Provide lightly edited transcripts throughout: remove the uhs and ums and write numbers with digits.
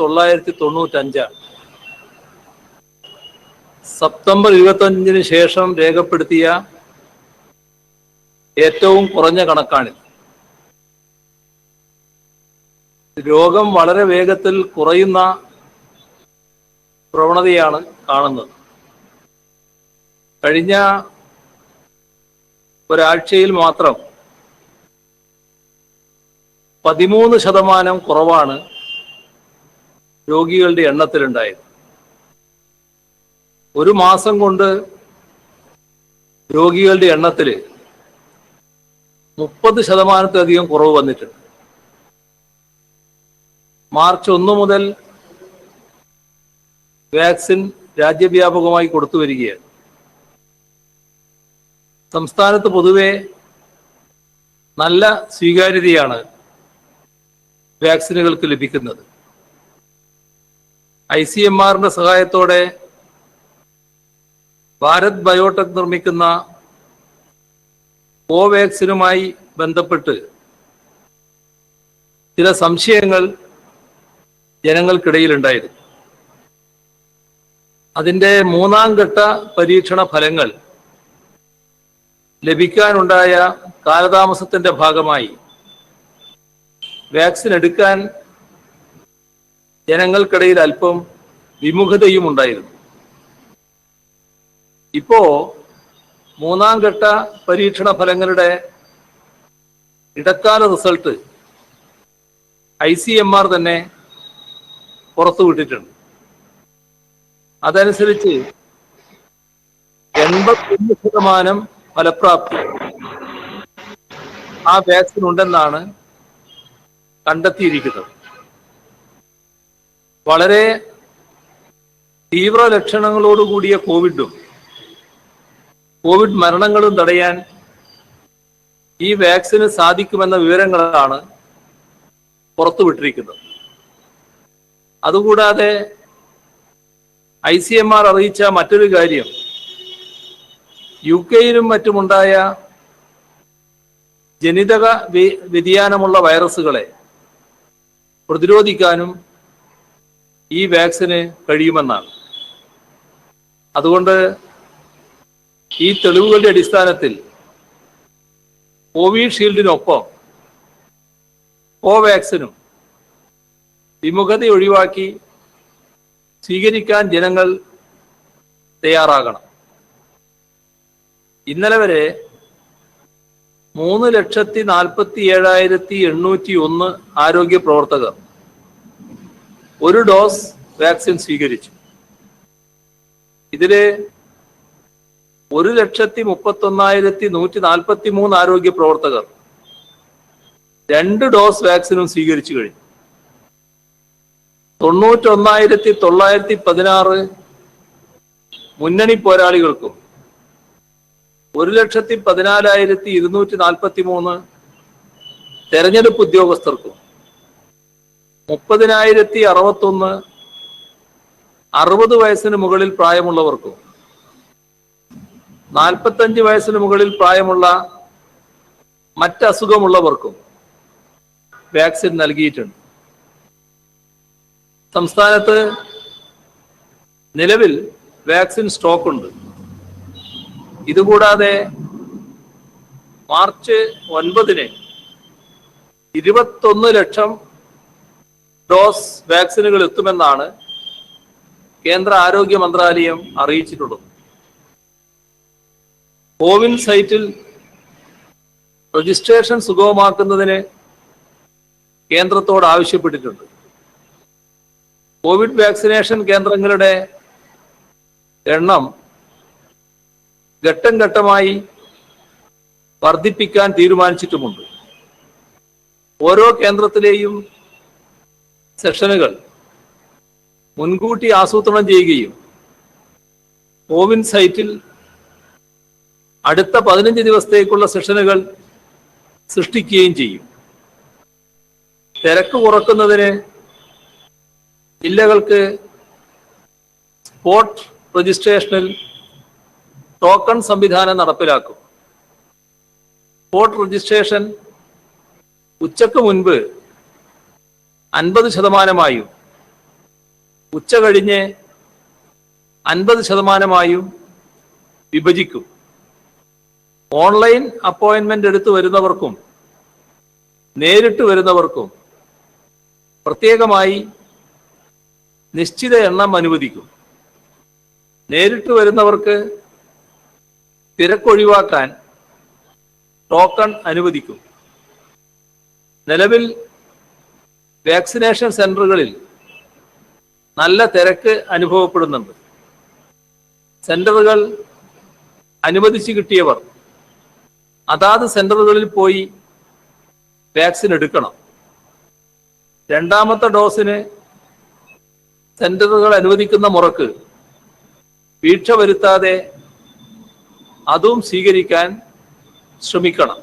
1995. September 25 ശേഷം രേഖപ്പെടുത്തിയ ഏറ്റവും കുറഞ്ഞ കണക്കാണിത്. രോഗം വളരെ വേഗത്തിൽ കുറയുന്ന പ്രവണതയാണ് കാണുന്നത്. കഴിഞ്ഞ ഒരാഴ്ചയിൽ മാത്രം 13% കുറവാണ് രോഗികളുടെ എണ്ണത്തിലുണ്ടായത്. ഒരു മാസം കൊണ്ട് രോഗികളുടെ എണ്ണത്തിൽ 30%-ലധികം കുറവ് വന്നിട്ടുണ്ട്. മാർച്ച് 1 മുതൽ വാക്സിൻ രാജ്യവ്യാപകമായി കൊടുത്തു വരികയാണ്. സംസ്ഥാനത്ത് പൊതുവെ നല്ല സ്വീകാര്യതയാണ് വാക്സിനുകൾക്ക് ലഭിക്കുന്നത്. ICMR-ന്റെ സഹായത്തോടെ ഭാരത് ബയോടെക് നിർമ്മിക്കുന്ന കോവാക്സിനുമായി ബന്ധപ്പെട്ട് ചില സംശയങ്ങൾ ജനങ്ങൾക്കിടയിലുണ്ടായിരുന്നു. അതിൻ്റെ 3ാം ഘട്ട പരീക്ഷണ ഫലങ്ങൾ ലഭിക്കാനുണ്ടായ കാലതാമസത്തിന്റെ ഭാഗമായി വാക്സിൻ എടുക്കാൻ ജനങ്ങൾക്കിടയിൽ അല്പം വിമുഖതയും ഉണ്ടായിരുന്നു. ഇപ്പോ 3ാം ഘട്ട പരീക്ഷണ ഫലങ്ങളുടെ ഇടക്കാല റിസൾട്ട് ICMR തന്നെ പുറത്തുവിട്ടിട്ടുണ്ട്. അതനുസരിച്ച് 81% ഫലപ്രാപ്തി ആ വാക്സിൻ ഉണ്ടെന്നാണ് കണ്ടെത്തിയിരിക്കുന്നത്. വളരെ തീവ്ര ലക്ഷണങ്ങളോടുകൂടിയ കോവിഡ് മരണങ്ങളും തടയാൻ ഈ വാക്സിന് സാധിക്കുമെന്ന വിവരങ്ങളാണ് പുറത്തുവിട്ടിരിക്കുന്നത്. അതുകൂടാതെ ICMR അറിയിച്ച മറ്റൊരു കാര്യം, UK-യിലും മറ്റുമുണ്ടായ ജനിതക വ്യതിയാനമുള്ള വൈറസുകളെ പ്രതിരോധിക്കാനും ഈ വാക്സിന് കഴിയുമെന്നാണ്. അതുകൊണ്ട് ഈ തെളിവുകളുടെ അടിസ്ഥാനത്തിൽ കോവിഷീൽഡിനൊപ്പം കോവാക്സിനും വിമുഖത ഒഴിവാക്കി സ്വീകരിക്കാൻ ജനങ്ങൾ തയ്യാറാകണം. ഇന്നലെ വരെ 3,47,801 ആരോഗ്യ പ്രവർത്തകർ ഒരു ഡോസ് വാക്സിൻ സ്വീകരിച്ചു. ഇതില് 1,31,143 ആരോഗ്യ പ്രവർത്തകർ 2 ഡോസ് വാക്സിനും സ്വീകരിച്ചു കഴിഞ്ഞു. 91,916 മുന്നണി പോരാളികൾക്കും 1,14,243 തെരഞ്ഞെടുപ്പ് ഉദ്യോഗസ്ഥർക്കും 30,061 60 വയസ്സിന് മുകളിൽ പ്രായമുള്ളവർക്കും 45 വയസ്സിന് മുകളിൽ പ്രായമുള്ള മറ്റസുഖമുള്ളവർക്കും വാക്സിൻ നൽകിയിട്ടുണ്ട്. സംസ്ഥാനത്ത് നിലവിൽ വാക്സിൻ സ്റ്റോക്ക് ഉണ്ട്. ഇതുകൂടാതെ മാർച്ച് 9-ന് 21 ലക്ഷം ഡോസ് വാക്സിനുകൾ എത്തുമെന്നാണ് കേന്ദ്ര ആരോഗ്യ മന്ത്രാലയം അറിയിച്ചിട്ടുള്ളത്. കോവിൻ സൈറ്റിൽ രജിസ്ട്രേഷൻ സുഗമമാക്കുന്നതിന് കേന്ദ്രത്തോട് ആവശ്യപ്പെട്ടിട്ടുണ്ട്. കോവിഡ് വാക്സിനേഷൻ കേന്ദ്രങ്ങളുടെ എണ്ണം ഘട്ടം ഘട്ടമായി വർദ്ധിപ്പിക്കാൻ തീരുമാനിച്ചിട്ടുമുണ്ട്. ഓരോ കേന്ദ്രത്തിലെയും സെഷനുകൾ മുൻകൂട്ടി ആസൂത്രണം ചെയ്യുകയും കോവിൻ സൈറ്റിൽ അടുത്ത 15 ദിവസത്തേക്കുള്ള സെഷനുകൾ സൃഷ്ടിക്കുകയും ചെയ്യും. തിരക്ക് കുറക്കുന്നതിന് ജില്ലകൾക്ക് സ്പോട്ട് രജിസ്ട്രേഷനിൽ ടോക്കൺ സംവിധാനം നടപ്പിലാക്കും. സ്പോട്ട് രജിസ്ട്രേഷൻ ഉച്ചയ്ക്ക് മുൻപ് 50%-ആയും ഉച്ച കഴിഞ്ഞ് 50% വിഭജിക്കും. ഓൺലൈൻ അപ്പോയിന്റ്മെന്റ് എടുത്തു വരുന്നവർക്കും നേരിട്ട് വരുന്നവർക്കും പ്രത്യേകമായി നിശ്ചിത എണ്ണം അനുവദിക്കും. നേരിട്ട് വരുന്നവർക്ക് തിരക്കൊഴിവാക്കാൻ ടോക്കൺ അനുവദിക്കും. നിലവിൽ വാക്സിനേഷൻ സെന്ററുകളിൽ നല്ല തിരക്ക് അനുഭവപ്പെടുന്നുണ്ട്. സെന്ററുകൾ അനുവദിച്ചു കിട്ടിയവർ അതാത് സെന്ററുകളിൽ പോയി വാക്സിൻ എടുക്കണം. രണ്ടാമത്തെ ഡോസിന് സെന്ററുകൾ അനുവദിക്കുന്ന മുറക്ക് വീഴ്ച വരുത്താതെ അതും സ്വീകരിക്കാൻ ശ്രമിക്കണം.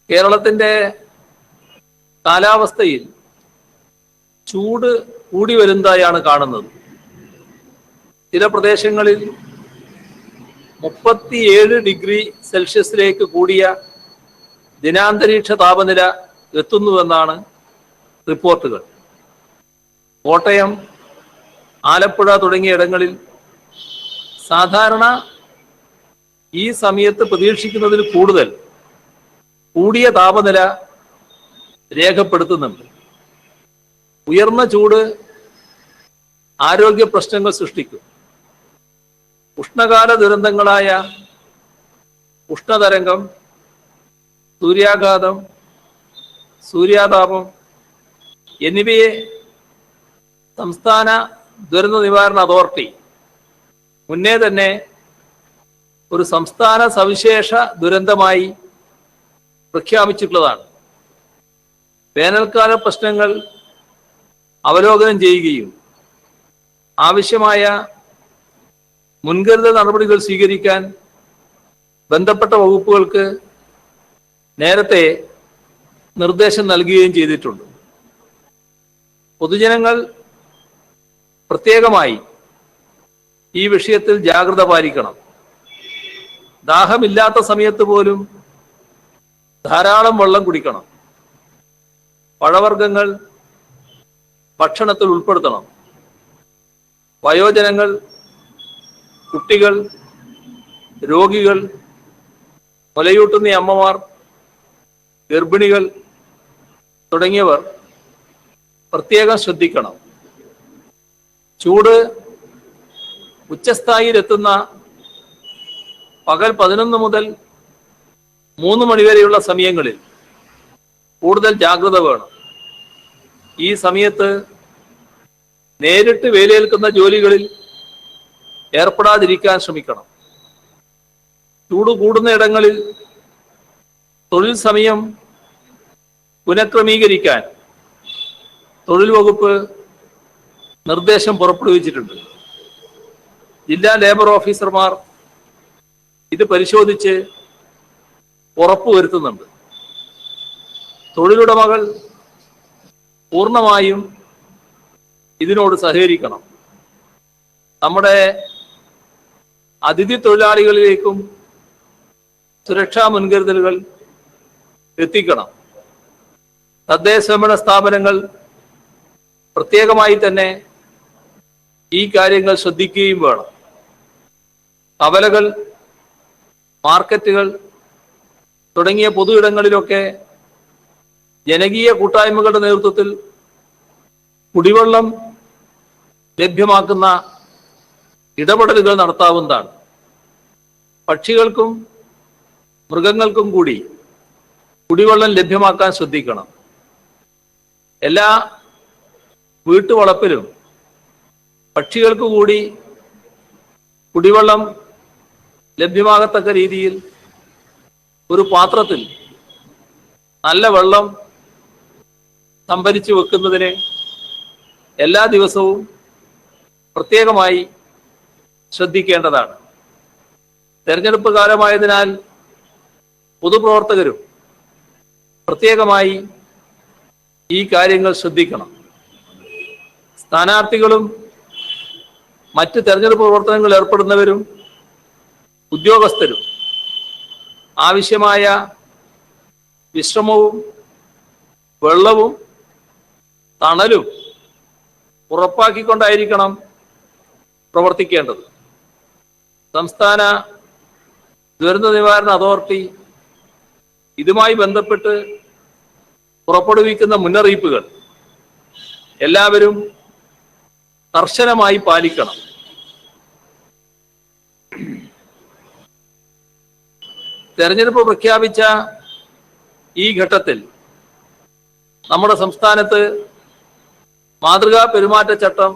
കേരളത്തിന്റെ കാലാവസ്ഥയിൽ ചൂട് കൂടി വരുന്നതായാണ് കാണുന്നത്. ചില പ്രദേശങ്ങളിൽ 37 ഡിഗ്രി സെൽഷ്യസിലേക്ക് കൂടിയ ദിനാന്തരീക്ഷ താപനില എത്തുന്നുവെന്നാണ് റിപ്പോർട്ടുകൾ. കോട്ടയം, ആലപ്പുഴ തുടങ്ങിയ ഇടങ്ങളിൽ സാധാരണ ഈ സമയത്ത് പ്രതീക്ഷിക്കുന്നതിൽ കൂടുതൽ കൂടിയ താപനില രേഖപ്പെടുത്തുന്നുണ്ട്. ഉയർന്ന ചൂട് ആരോഗ്യ പ്രശ്നങ്ങൾ സൃഷ്ടിക്കും. ഉഷ്ണകാല ദുരന്തങ്ങളായ ഉഷ്ണതരംഗം, സൂര്യാഘാതം, സൂര്യാതാപം എന്നിവയെ സംസ്ഥാന ദുരന്ത നിവാരണ അതോറിറ്റി മുന്നേ തന്നെ ഒരു സംസ്ഥാന സവിശേഷ ദുരന്തമായി പ്രഖ്യാപിച്ചിട്ടുള്ളതാണ്. വേനൽക്കാല പ്രശ്നങ്ങൾ അവലോകനം ചെയ്യുകയും ആവശ്യമായ മുൻകരുതൽ നടപടികൾ സ്വീകരിക്കാൻ ബന്ധപ്പെട്ട വകുപ്പുകൾക്ക് നേരത്തെ നിർദ്ദേശം നൽകുകയും ചെയ്തിട്ടുണ്ട്. പൊതുജനങ്ങൾ പ്രത്യേകമായി ഈ വിഷയത്തിൽ ജാഗ്രത പാലിക്കണം. ദാഹമില്ലാത്ത സമയത്ത് പോലും ധാരാളം വെള്ളം കുടിക്കണം. പഴവർഗ്ഗങ്ങൾ ഭക്ഷണത്തിൽ ഉൾപ്പെടുത്തണം. വയോജനങ്ങൾ, കുട്ടികൾ, രോഗികൾ, മുലയൂട്ടുന്ന അമ്മമാർ, ഗർഭിണികൾ തുടങ്ങിയവർ പ്രത്യേകം ശ്രദ്ധിക്കണം. ചൂട് ഉച്ചസ്ഥായിയിലെത്തുന്ന പകൽ 11 മുതൽ 3 മണി വരെയുള്ള സമയങ്ങളിൽ കൂടുതൽ ജാഗ്രത വേണം. ഈ സമയത്ത് നേരിട്ട് വേലേൽക്കുന്ന ജോലികളിൽ ഏർപ്പെടാതിരിക്കാൻ ശ്രമിക്കണം. ചൂട് കൂടുന്ന ഇടങ്ങളിൽ തൊഴിൽ സമയം പുനഃക്രമീകരിക്കാൻ തൊഴിൽ വകുപ്പ് നിർദ്ദേശം പുറപ്പെടുവിച്ചിട്ടുണ്ട്. ജില്ലാ ലേബർ ഓഫീസർമാർ ഇത് പരിശോധിച്ച് ഉറപ്പുവരുത്തുന്നുണ്ട്. തൊഴിലുടമകൾ പൂർണ്ണമായും ഇതിനോട് സഹകരിക്കണം. നമ്മുടെ അതിഥി തൊഴിലാളികളിലേക്കും സുരക്ഷാ മുൻകരുതലുകൾ എത്തിക്കണം. തദ്ദേശ സ്വയംഭരണ സ്ഥാപനങ്ങൾ പ്രത്യേകമായി തന്നെ ഈ കാര്യങ്ങൾ ശ്രദ്ധിക്കുകയും വേണം. കവലകൾ, മാർക്കറ്റുകൾ തുടങ്ങിയ പൊതു ഇടങ്ങളിലൊക്കെ ജനകീയ കൂട്ടായ്മകളുടെ നേതൃത്വത്തിൽ കുടിവെള്ളം ലഭ്യമാക്കുന്ന ഇടപെടലുകൾ നടത്താവുന്നതാണ്. പക്ഷികൾക്കും മൃഗങ്ങൾക്കും കൂടി കുടിവെള്ളം ലഭ്യമാക്കാൻ ശ്രദ്ധിക്കണം. എല്ലാ വീട്ടുവളപ്പിലും പക്ഷികൾക്ക് കൂടി കുടിവെള്ളം ലഭ്യമാകത്തക്ക രീതിയിൽ ഒരു പാത്രത്തിൽ നല്ല വെള്ളം സംഭരിച്ചു വെക്കുന്നതിന് എല്ലാ ദിവസവും പ്രത്യേകമായി ശ്രദ്ധിക്കേണ്ടതാണ്. തെരഞ്ഞെടുപ്പ് കാലമായതിനാൽ പൊതുപ്രവർത്തകരും പ്രത്യേകമായി ഈ കാര്യങ്ങൾ ശ്രദ്ധിക്കണം. സ്ഥാനാർത്ഥികളും മറ്റ് തെരഞ്ഞെടുപ്പ് പ്രവർത്തനങ്ങളിൽ ഏർപ്പെടുന്നവരും ഉദ്യോഗസ്ഥരും ആവശ്യമായ വിശ്രമവും വെള്ളവും തണലും ഉറപ്പാക്കിക്കൊണ്ടായിരിക്കണം പ്രവർത്തിക്കേണ്ടത്. സംസ്ഥാന ദുരന്ത നിവാരണ അതോറിറ്റി ഇതുമായി ബന്ധപ്പെട്ട് പുറപ്പെടുവിക്കുന്ന മുന്നറിയിപ്പുകൾ എല്ലാവരും കർശനമായി പാലിക്കണം. തെരഞ്ഞെടുപ്പ് പ്രഖ്യാപിച്ച ഈ ഘട്ടത്തിൽ നമ്മുടെ സംസ്ഥാനത്ത് മാതൃകാ പെരുമാറ്റച്ചട്ടം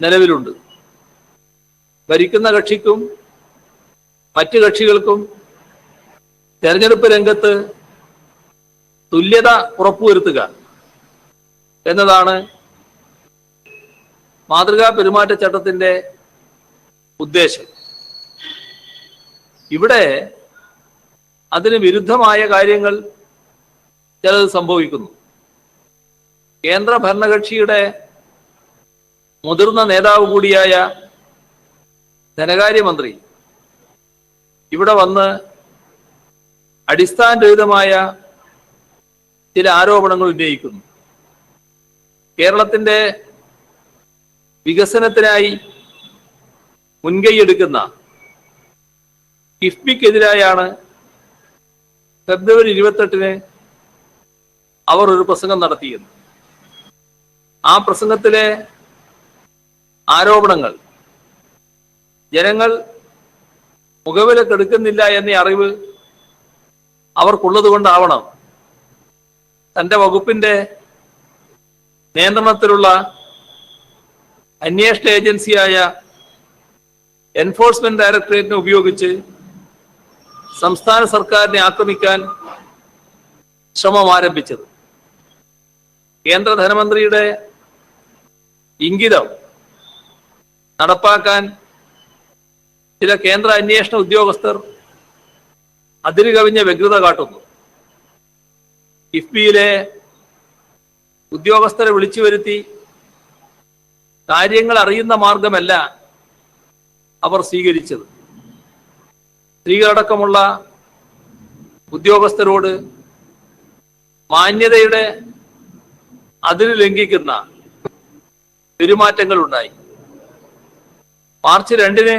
നിലവിലുണ്ട്. ഭരിക്കുന്ന കക്ഷിക്കും മറ്റ് കക്ഷികൾക്കും തെരഞ്ഞെടുപ്പ് രംഗത്ത് തുല്യത ഉറപ്പുവരുത്തുക എന്നതാണ് മാതൃകാ പെരുമാറ്റച്ചട്ടത്തിന്റെ ഉദ്ദേശം. ഇവിടെ അതിന് വിരുദ്ധമായ കാര്യങ്ങൾ ചിലത് സംഭവിക്കുന്നു. കേന്ദ്ര ഭരണകക്ഷിയുടെ മുതിർന്ന നേതാവ് കൂടിയായ ധനകാര്യമന്ത്രി ഇവിടെ വന്ന് അടിസ്ഥാനരഹിതമായ ചില ആരോപണങ്ങൾ ഉന്നയിക്കുന്നു. കേരളത്തിന്റെ വികസനത്തിനായി മുൻകൈയെടുക്കുന്ന കിഫ്ബിക്കെതിരായാണ് ഫെബ്രുവരി 28-ന് അവർ ഒരു പ്രസംഗം നടത്തിയത്. ആ പ്രസംഗത്തിലെ ആരോപണങ്ങൾ ജനങ്ങൾ മുഖവിലക്കെടുക്കുന്നില്ല എന്ന അറിവ് അവർക്കുള്ളത് കൊണ്ടാവണം തന്റെ വകുപ്പിന്റെ നിയന്ത്രണത്തിലുള്ള അന്വേഷണ ഏജൻസിയായ എൻഫോഴ്സ്മെന്റ് ഡയറക്ടറേറ്റിനെ ഉപയോഗിച്ച് സംസ്ഥാന സർക്കാരിനെ ആക്രമിക്കാൻ ശ്രമം ആരംഭിച്ചത്. കേന്ദ്ര ധനമന്ത്രിയുടെ ഇംഗിതം നടപ്പാക്കാൻ ചില കേന്ദ്ര അന്വേഷണ ഉദ്യോഗസ്ഥർ അതിരുകവിഞ്ഞ വ്യഗ്രത കാട്ടുന്നു. കിഫ്ബിയിലെ ഉദ്യോഗസ്ഥരെ വിളിച്ചു വരുത്തി കാര്യങ്ങൾ അറിയുന്ന മാർഗമല്ല അവർ സ്വീകരിച്ചത്. സ്ത്രീകളടക്കമുള്ള ഉദ്യോഗസ്ഥരോട് മാന്യതയുടെ അതിര് ലംഘിക്കുന്ന പെരുമാറ്റങ്ങൾ ഉണ്ടായി. മാർച്ച് 2-ന്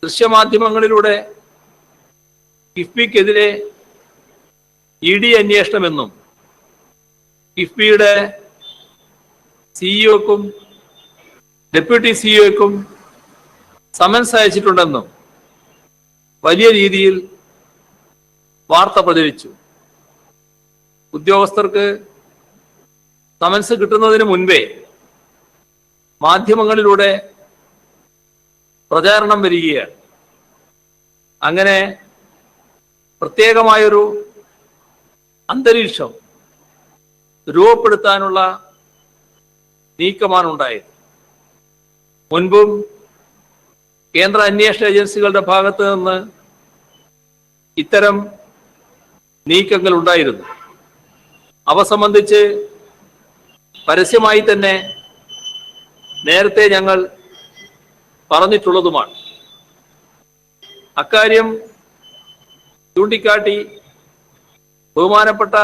ദൃശ്യമാധ്യമങ്ങളിലൂടെ കിഫ്ബിക്കെതിരെ ED അന്വേഷണമെന്നും കിഫ്ബിയുടെ സിഇഒക്കും ഡെപ്യൂട്ടി സിഇഒക്കും സമൻസ് അയച്ചിട്ടുണ്ടെന്നും വലിയ രീതിയിൽ വാർത്ത പ്രചരിച്ചു. ഉദ്യോഗസ്ഥർക്ക് സമൻസ് കിട്ടുന്നതിന് മുൻപേ മാധ്യമങ്ങളിലൂടെ പ്രചാരണം വരികയാണ്. അങ്ങനെ പ്രത്യേകമായൊരു അന്തരീക്ഷം രൂപപ്പെടുത്താനുള്ള നീക്കമാണ് ഉണ്ടായത്. മുൻപും കേന്ദ്ര അന്വേഷണ ഏജൻസികളുടെ ഭാഗത്ത് നിന്ന് ഇത്തരം നീക്കങ്ങൾ ഉണ്ടായിരുന്നു. അവ സംബന്ധിച്ച് പരസ്യമായി തന്നെ നേരത്തെ ഞങ്ങൾ പറഞ്ഞിട്ടുള്ളതുമാണ്. അക്കാര്യം ചൂണ്ടിക്കാട്ടി ബഹുമാനപ്പെട്ട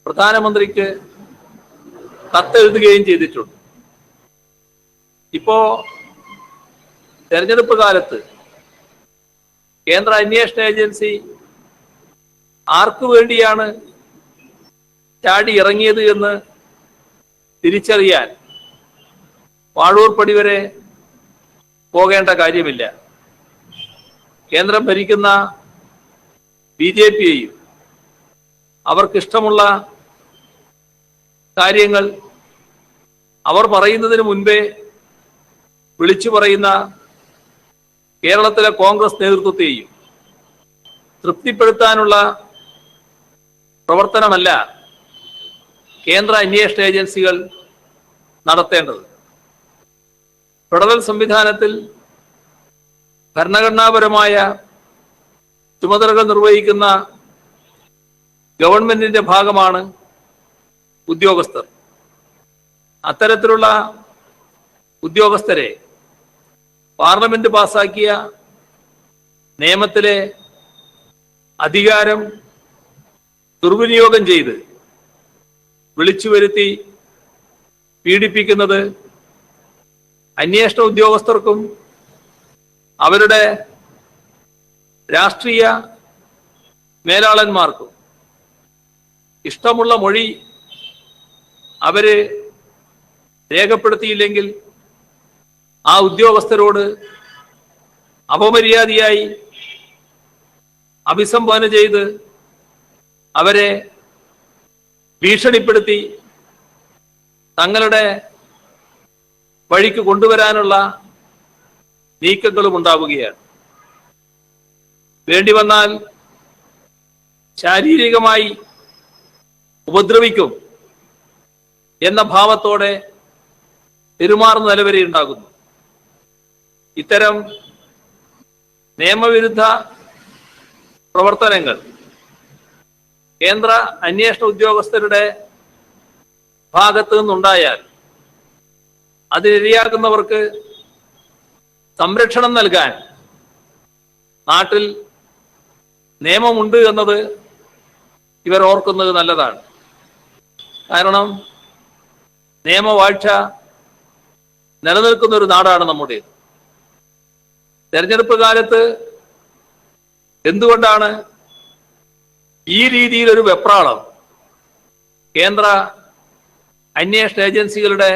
പ്രധാനമന്ത്രിക്ക് കത്തെഴുതുകയും ചെയ്തിട്ടുണ്ട്. ഇപ്പോ തെരഞ്ഞെടുപ്പ് കാലത്ത് കേന്ദ്ര അന്വേഷണ ഏജൻസി ആർക്കു വേണ്ടിയാണ് ചാടി ഇറങ്ങിയത് എന്ന് തിരിച്ചറിയാൻ വാഴൂർ പടി വരെ പോകേണ്ട കാര്യമില്ല. കേന്ദ്രം ഭരിക്കുന്ന BJPയെയും അവർക്കിഷ്ടമുള്ള കാര്യങ്ങൾ അവർ പറയുന്നതിന് മുൻപേ വിളിച്ചു പറയുന്ന കേരളത്തിലെ കോൺഗ്രസ് നേതൃത്വത്തെയും തൃപ്തിപ്പെടുത്താനുള്ള പ്രവർത്തനമല്ല കേന്ദ്ര അന്വേഷണ ഏജൻസികൾ നടത്തേണ്ടത്. ഫെഡറൽ സംവിധാനത്തിൽ ഭരണഘടനാപരമായ ചുമതലകൾ നിർവഹിക്കുന്ന ഗവൺമെന്റിന്റെ ഭാഗമാണ് ഉദ്യോഗസ്ഥർ. അത്തരത്തിലുള്ള ഉദ്യോഗസ്ഥരെ പാർലമെന്റ് പാസാക്കിയ നിയമത്തിലെ അധികാരം ദുർവിനിയോഗം ചെയ്ത് വിളിച്ചു വരുത്തി പീഡിപ്പിക്കുന്നത് അന്വേഷണ ഉദ്യോഗസ്ഥർക്കും അവരുടെ രാഷ്ട്രീയ മേലാളന്മാർക്കും ഇഷ്ടമുള്ള മൊഴി അവര് രേഖപ്പെടുത്തിയില്ലെങ്കിൽ ആ ഉദ്യോഗസ്ഥരോട് അപമര്യാദയായി അഭിസംബോധന ചെയ്ത് അവരെ ഭീഷണിപ്പെടുത്തി തങ്ങളുടെ വഴിക്ക് കൊണ്ടുവരാനുള്ള നീക്കങ്ങളും ഉണ്ടാവുകയാണ്. വേണ്ടി വന്നാൽ ശാരീരികമായി ഉപദ്രവിക്കും എന്ന ഭാവത്തോടെ പെരുമാറുന്ന നിലവരെ ഉണ്ടാകുന്നു. ഇത്തരം നിയമവിരുദ്ധ പ്രവർത്തനങ്ങൾ കേന്ദ്ര അന്വേഷണ ഉദ്യോഗസ്ഥരുടെ ഭാഗത്തു നിന്നുണ്ടായാൽ അതിനിരയാകുന്നവർക്ക് സംരക്ഷണം നൽകാൻ നാട്ടിൽ നിയമമുണ്ട് എന്നത് ഇവർ ഓർക്കുന്നത് നല്ലതാണ്. കാരണം നിയമവാഴ്ച നിലനിൽക്കുന്ന ഒരു നാടാണ് നമ്മുടേത്. തെരഞ്ഞെടുപ്പ് കാലത്ത് എന്തുകൊണ്ടാണ് ഈ രീതിയിലൊരു വെപ്രാളം കേന്ദ്ര അന്വേഷണ ഏജൻസികളുടെ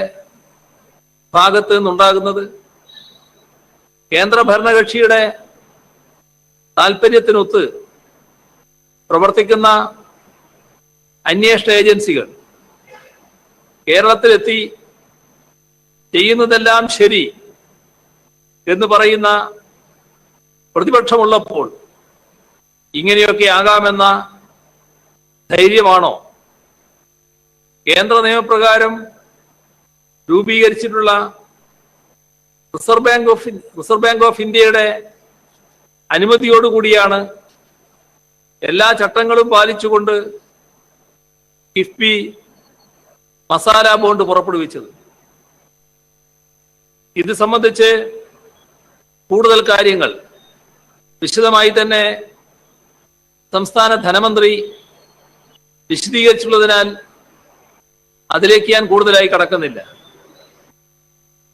ഭാഗത്ത് നിന്നുണ്ടാകുന്നത്? കേന്ദ്ര ഭരണകക്ഷിയുടെ താല്പര്യത്തിനൊത്ത് പ്രവർത്തിക്കുന്ന അന്വേഷണ ഏജൻസികൾ കേരളത്തിലെത്തി ചെയ്യുന്നതെല്ലാം ശരി എന്ന് പറയുന്ന പ്രതിപക്ഷമുള്ളപ്പോൾ ഇങ്ങനെയൊക്കെ ആകാമെന്ന ധൈര്യമാണോ? കേന്ദ്ര നിയമപ്രകാരം രൂപീകരിച്ചിട്ടുള്ള റിസർവ് ബാങ്ക് ഓഫ് ഇന്ത്യയുടെ അനുമതിയോടുകൂടിയാണ് എല്ലാ ചട്ടങ്ങളും പാലിച്ചുകൊണ്ട് കിഫ്ബി മസാല ബോണ്ട് പുറപ്പെടുവിച്ചത്. ഇത് സംബന്ധിച്ച് കൂടുതൽ കാര്യങ്ങൾ വിശദമായി തന്നെ സംസ്ഥാന ധനമന്ത്രി വിശദീകരിച്ചുള്ളതിനാൽ അതിലേക്ക് ഞാൻ കൂടുതലായി കടക്കുന്നില്ല.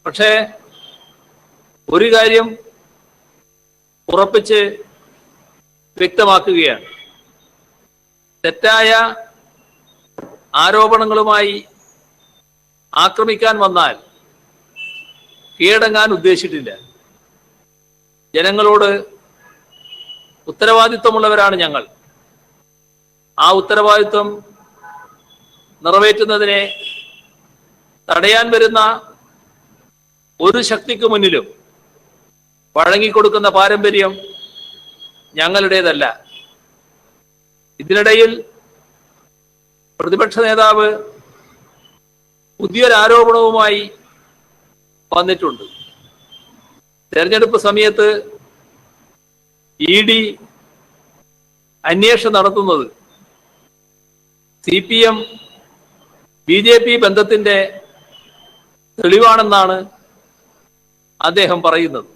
പക്ഷേ ഒരു കാര്യം ഉറപ്പിച്ച് വ്യക്തമാക്കുകയാണ്. തെറ്റായ ആരോപണങ്ങളുമായി ആക്രമിക്കാൻ വന്നാൽ കീഴടങ്ങാൻ ഉദ്ദേശിച്ചിട്ടില്ല. ജനങ്ങളോട് ഉത്തരവാദിത്വമുള്ളവരാണ് ഞങ്ങൾ. ആ ഉത്തരവാദിത്വം നിറവേറ്റുന്നതിനെ തടയാൻ വരുന്ന ഒരു ശക്തിക്ക് മുന്നിലും വഴങ്ങിക്കൊടുക്കുന്ന പാരമ്പര്യം ഞങ്ങളുടേതല്ല. ഇതിനിടയിൽ പ്രതിപക്ഷ നേതാവ് പുതിയൊരാരോപണവുമായി വന്നിട്ടുണ്ട്. തെരഞ്ഞെടുപ്പ് സമയത്ത് ഇഡി അന്വേഷണം നടത്തുന്നത് CPM BJP ബന്ധത്തിന്റെ തെളിവാണെന്നാണ് അദ്ദേഹം പറയുന്നത്.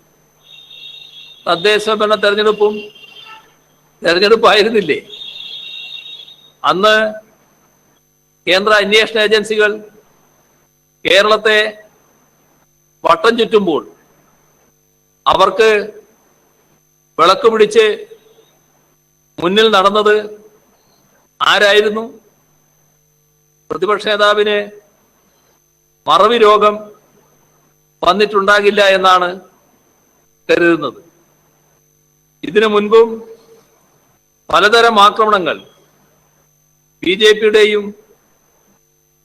തദ്ദേശ ഭരണ തെരഞ്ഞെടുപ്പായിരുന്നില്ലേ? അന്ന് കേന്ദ്ര അന്വേഷണ ഏജൻസികൾ കേരളത്തെ വട്ടം ചുറ്റുമ്പോൾ അവർക്ക് വിളക്ക് പിടിച്ച് മുന്നിൽ നടന്നത് ആരായിരുന്നു? പ്രതിപക്ഷ നേതാവിന് മറവി രോഗം വന്നിട്ടുണ്ടാകില്ല എന്നാണ് കരുതുന്നത്. ഇതിനു മുൻപും പലതരം ആക്രമണങ്ങൾ BJPയുടെയും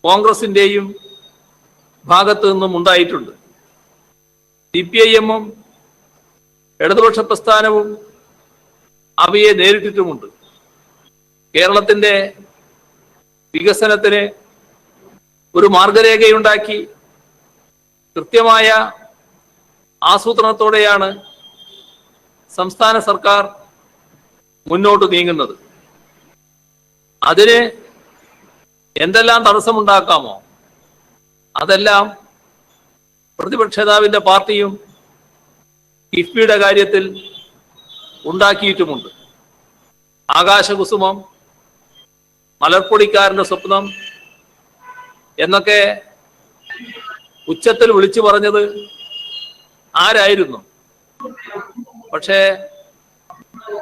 കോൺഗ്രസിന്റെയും ഭാഗത്തു നിന്നും ഉണ്ടായിട്ടുണ്ട്. CPIM-ഉം ഇടതുപക്ഷ പ്രസ്ഥാനവും അവയെ നേരിട്ടിട്ടുമുണ്ട്. കേരളത്തിന്റെ വികസനത്തിന് ഒരു മാർഗരേഖയുണ്ടാക്കി കൃത്യമായ ആസൂത്രണത്തോടെയാണ് സംസ്ഥാന സർക്കാർ മുന്നോട്ട് നീങ്ങുന്നത്. അതിന് എന്തെല്ലാം തടസ്സമുണ്ടാക്കാമോ അതെല്ലാം പ്രതിപക്ഷ നേതാവിന്റെ പാർട്ടിയും കിഫ്ബിയുടെ കാര്യത്തിൽ ഉണ്ടാക്കിയിട്ടുമുണ്ട്. ആകാശകുസുമം, മലർപ്പൊടിക്കാരന്റെ സ്വപ്നം എന്നൊക്കെ ഉച്ചത്തിൽ വിളിച്ചു പറഞ്ഞത് ആരായിരുന്നു? പക്ഷേ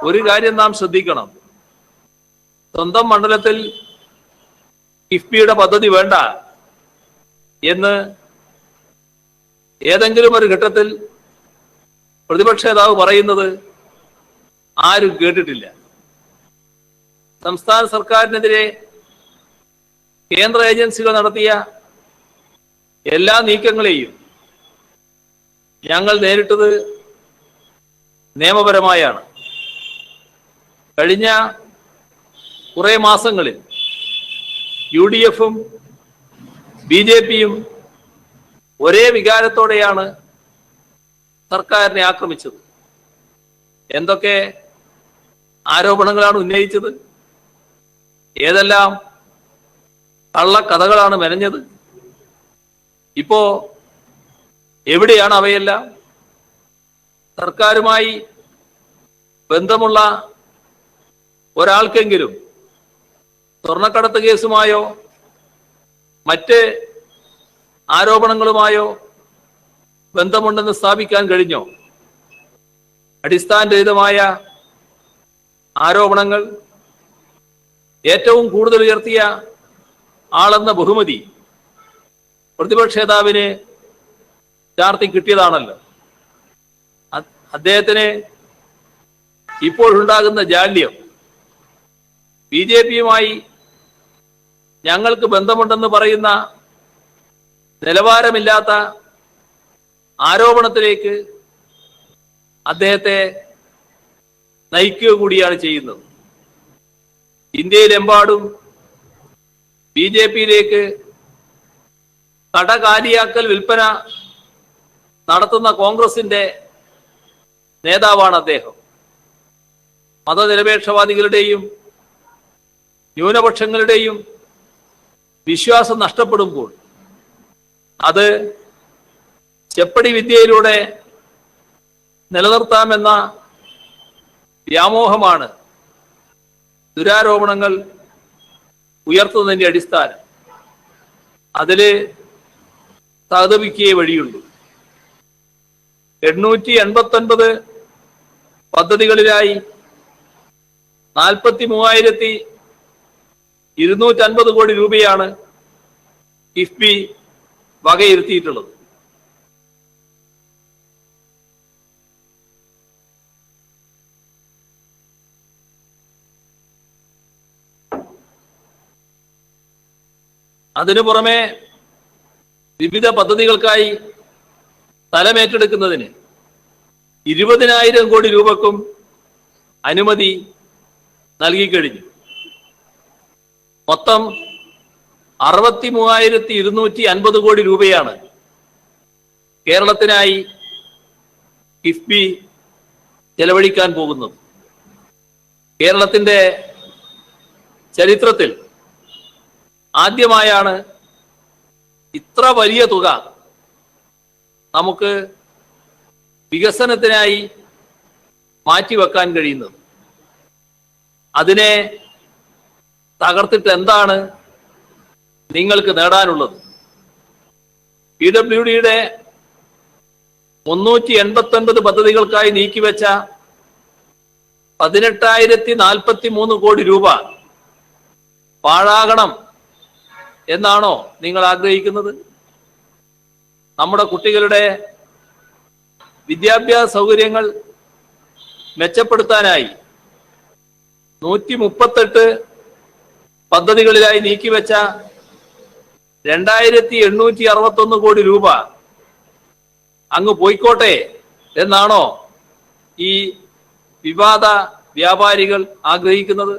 ഒരു കാര്യം നാം ശ്രദ്ധിക്കണം. സ്വന്തം മണ്ഡലത്തിൽ കിഫ്ബിയുടെ പദ്ധതി വേണ്ട എന്ന് ഏതെങ്കിലും ഒരു ഘട്ടത്തിൽ പ്രതിപക്ഷ നേതാവ് പറയുന്നത് ആരും കേട്ടിട്ടില്ല. സംസ്ഥാന സർക്കാരിനെതിരെ കേന്ദ്ര ഏജൻസികൾ നടത്തിയ എല്ലാ നീക്കങ്ങളെയും ഞങ്ങൾ നേരിട്ടത് നിയമപരമായാണ്. കഴിഞ്ഞ കുറെ മാസങ്ങളിൽ UDF-ഉം BJP-യും ഒരേ വികാരത്തോടെയാണ് സർക്കാരിനെ ആക്രമിച്ചത്. എന്തൊക്കെ ആരോപണങ്ങളാണ് ഉന്നയിച്ചത്? ഏതെല്ലാം കള്ളക്കഥകളാണ് മെനഞ്ഞത്? ഇപ്പോ എവിടെയാണ് അവയെല്ലാം? സർക്കാരുമായി ബന്ധമുള്ള ഒരാൾക്കെങ്കിലും സ്വർണ്ണക്കടത്ത് കേസുമായോ മറ്റ് ആരോപണങ്ങളുമായോ ബന്ധമുണ്ടെന്ന് സ്ഥാപിക്കാൻ കഴിഞ്ഞോ? അടിസ്ഥാനരഹിതമായ ആരോപണങ്ങൾ, ഏറ്റവും കൂടുതൽ ഉയർത്തിയ ആളെന്ന ബഹുമതി പ്രതിപക്ഷ നേതാവിന് ചാർത്തി കിട്ടിയതാണല്ലോ. അദ്ദേഹത്തിന് ഇപ്പോഴുണ്ടാകുന്ന ജാള്യം BJP-യുമായി ഞങ്ങൾക്ക് ബന്ധമുണ്ടെന്ന് പറയുന്ന നിലവാരമില്ലാത്ത ആരോപണത്തിലേക്ക് അദ്ദേഹത്തെ നയിക്കുക കൂടിയാണ് ചെയ്യുന്നത്. ഇന്ത്യയിലെമ്പാടും BJP-യിലേക്ക് കടകാലിയാക്കൽ വിൽപ്പന നടത്തുന്ന കോൺഗ്രസിന്റെ നേതാവാണ് അദ്ദേഹം. മതനിരപേക്ഷവാദികളുടെയും ന്യൂനപക്ഷങ്ങളുടെയും വിശ്വാസം നഷ്ടപ്പെടുമ്പോൾ അത് ചെപ്പടി വിദ്യയിലൂടെ നിലനിർത്താമെന്ന വ്യാമോഹമാണ് ദുരാരോപണങ്ങൾ ഉയർത്തുന്നതിന്റെ അടിസ്ഥാനം. അതില് സഹതപിക്കേ വഴിയുള്ളൂ. 889 പദ്ധതികളിലായി 43,250 കോടി രൂപയാണ് കിഫ്ബി വകയിരുത്തിയിട്ടുള്ളത്. അതിനു പുറമെ വിവിധ പദ്ധതികൾക്കായി സ്ഥലമേറ്റെടുക്കുന്നതിന് 20,000 കോടി രൂപക്കും അനുമതി നൽകിക്കഴിഞ്ഞു. മൊത്തം 63,250 കോടി രൂപയാണ് കേരളത്തിനായി കിഫ്ബി ചെലവഴിക്കാൻ പോകുന്നത്. കേരളത്തിന്റെ ചരിത്രത്തിൽ ആദ്യമായാണ് ഇത്ര വലിയ തുക നമുക്ക് വികസനത്തിനായി മാറ്റിവെക്കാൻ കഴിയുന്നത്. അതിനെ തകർത്തിട്ട് എന്താണ് നിങ്ങൾക്ക് നേടാനുള്ളത്? PWDയുടെ 389 പദ്ധതികൾക്കായി നീക്കിവെച്ച 18,043 കോടി രൂപ പാഴാകണം എന്നാണോ നിങ്ങൾ ആഗ്രഹിക്കുന്നത്? നമ്മുടെ കുട്ടികളുടെ വിദ്യാഭ്യാസ സൗകര്യങ്ങൾ മെച്ചപ്പെടുത്താനായി 138 പദ്ധതികളിലായി നീക്കിവെച്ച 2,861 കോടി രൂപ അങ്ങ് പോയിക്കോട്ടെ എന്നാണോ ഈ വിവാദ വ്യാപാരികൾ ആഗ്രഹിക്കുന്നത്?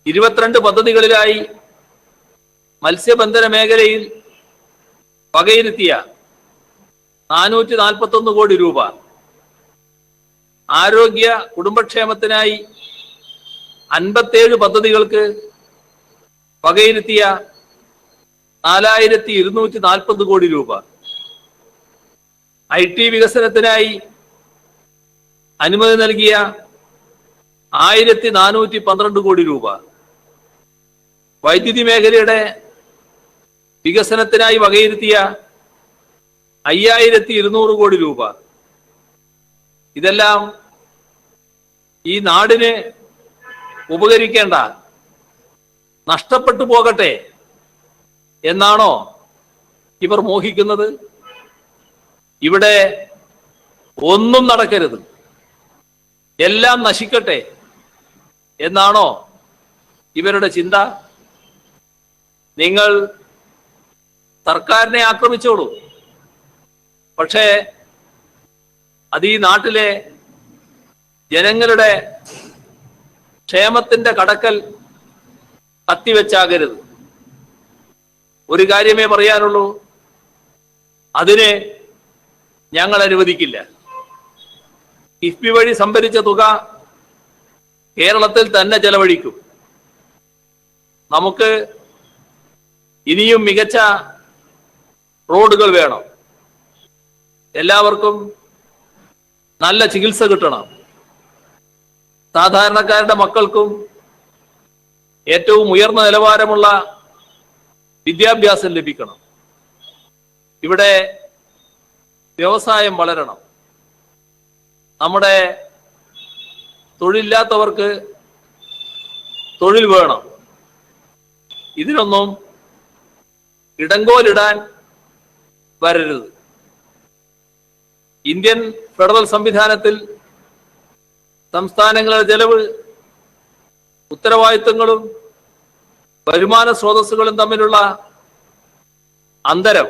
22 പദ്ധതികളിലായി മത്സ്യബന്ധന മേഖലയിൽ വകയിരുത്തിയ 441 കോടി രൂപ, ആരോഗ്യ കുടുംബക്ഷേമത്തിനായി 57 പദ്ധതികൾക്ക് വകയിരുത്തിയ 4,240 കോടി രൂപ, IT വികസനത്തിനായി അനുമതി നൽകിയ 1,412 കോടി രൂപ, വൈദ്യുതി മേഖലയുടെ വികസനത്തിനായി വകയിരുത്തിയ 5200 കോടി രൂപ, ഇതെല്ലാം ഈ നാടിന് ഉപകരിക്കേണ്ട, നഷ്ടപ്പെട്ടു പോകട്ടെ എന്നാണോ ഇവർ മോഹിക്കുന്നത്? ഇവിടെ ഒന്നും നടക്കരുത്, എല്ലാം നശിക്കട്ടെ എന്നാണോ ഇവരുടെ ചിന്ത? നിങ്ങൾ സർക്കാരിനെ ആക്രമിച്ചോളൂ, പക്ഷേ അത് ഈ നാട്ടിലെ ജനങ്ങളുടെ ക്ഷേമത്തിന്റെ കടക്കൽ കത്തിവെച്ചാകരുത്. ഒരു കാര്യമേ പറയാനുള്ളൂ, അതിനെ ഞങ്ങൾ അനുവദിക്കില്ല. കിഫ്ബി വഴി സംഭരിച്ച തുക കേരളത്തിൽ തന്നെ ചെലവഴിക്കും. നമുക്ക് ഇനിയും മികച്ച റോഡുകൾ വേണം, എല്ലാവർക്കും നല്ല ചികിത്സ കിട്ടണം, സാധാരണക്കാരുടെ മക്കൾക്കും ഏറ്റവും ഉയർന്ന നിലവാരമുള്ള വിദ്യാഭ്യാസം ലഭിക്കണം, ഇവിടെ വ്യവസായം വളരണം, നമ്മുടെ തൊഴിലില്ലാത്തവർക്ക് തൊഴിൽ വേണം. ഇതിനൊന്നും ഇടങ്കോലിടാൻ വരരുത്. ഇന്ത്യൻ ഫെഡറൽ സംവിധാനത്തിൽ സംസ്ഥാനങ്ങളുടെ ചെലവ്, ഉത്തരവാദിത്തങ്ങളും വരുമാന സ്രോതസ്സുകളും തമ്മിലുള്ള അന്തരം